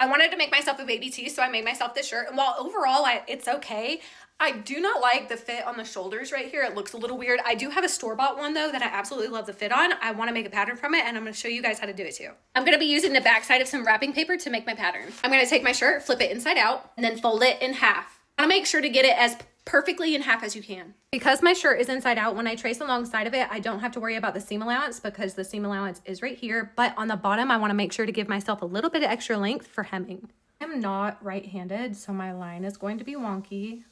I wanted to make myself a baby tee, so I made myself this shirt. And while overall it's okay, I do not like the fit on the shoulders right here. It looks a little weird. I do have a store-bought one though that I absolutely love the fit on. I want to make a pattern from it, and I'm going to show you guys how to do it too. I'm going to be using the back side of some wrapping paper to make my pattern. I'm going to take my shirt, flip it inside out, and then fold it in half. I want to make sure to get it as perfectly in half as you can. Because my shirt is inside out, when I trace alongside of it, I don't have to worry about the seam allowance because the seam allowance is right here. But on the bottom, I want to make sure to give myself a little bit of extra length for hemming. I'm not right-handed, so my line is going to be wonky.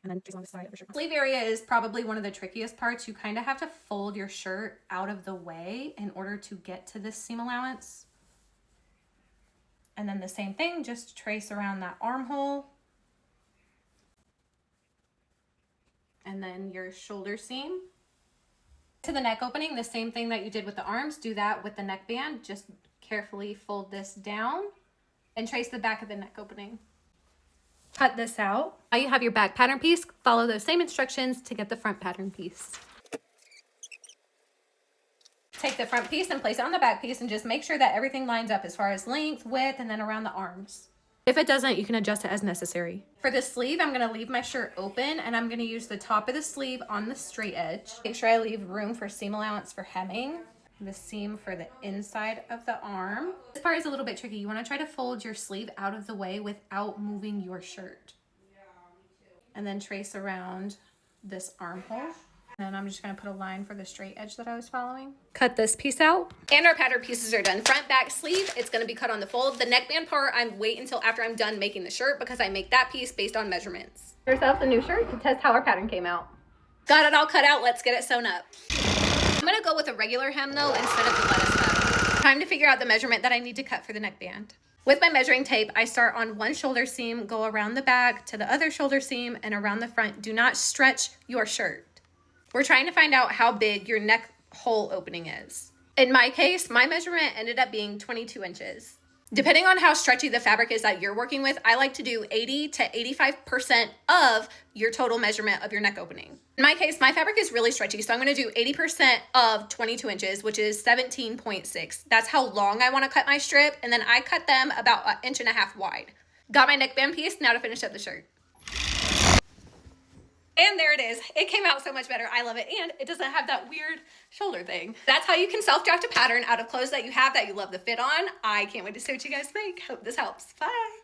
And then on the side of the shirt. Sleeve area is probably one of the trickiest parts. You kind of have to fold your shirt out of the way in order to get to this seam allowance. And then the same thing, just trace around that armhole. And then your shoulder seam. To the neck opening, the same thing that you did with the arms, do that with the neckband. Just carefully fold this down and trace the back of the neck opening. Cut this out. Now you have your back pattern piece. Follow those same instructions to get the front pattern piece. Take the front piece and place it on the back piece and just make sure that everything lines up as far as length, width, and then around the arms. If it doesn't, you can adjust it as necessary. For the sleeve, I'm gonna leave my shirt open and I'm gonna use the top of the sleeve on the straight edge. Make sure I leave room for seam allowance for hemming. The seam for the inside of the arm. This part is a little bit tricky. You want to try to fold your sleeve out of the way without moving your shirt. And then trace around this armhole. And I'm just going to put a line for the straight edge that I was following. Cut this piece out. And our pattern pieces are done. Front, back, sleeve, it's going to be cut on the fold. The neckband part, I wait until after I'm done making the shirt because I make that piece based on measurements. Yourself a new shirt to test how our pattern came out. Got it all cut out. Let's get it sewn up. I'm gonna go with a regular hem though instead of the lettuce hem. Time to figure out the measurement that I need to cut for the neckband. With my measuring tape, I start on one shoulder seam, go around the back to the other shoulder seam and around the front. Do not stretch your shirt. We're trying to find out how big your neck hole opening is. In my case, my measurement ended up being 22 inches. Depending on how stretchy the fabric is that you're working with, I like to do 80 to 85% of your total measurement of your neck opening. In my case, my fabric is really stretchy, so I'm gonna do 80% of 22 inches, which is 17.6. That's how long I wanna cut my strip, and then I cut them about 1.5 inches wide. Got my neckband piece, now to finish up the shirt. And there it is. It came out so much better. I love it. And it doesn't have that weird shoulder thing. That's how you can self-draft a pattern out of clothes that you have that you love the fit on. I can't wait to see what you guys make. Hope this helps. Bye.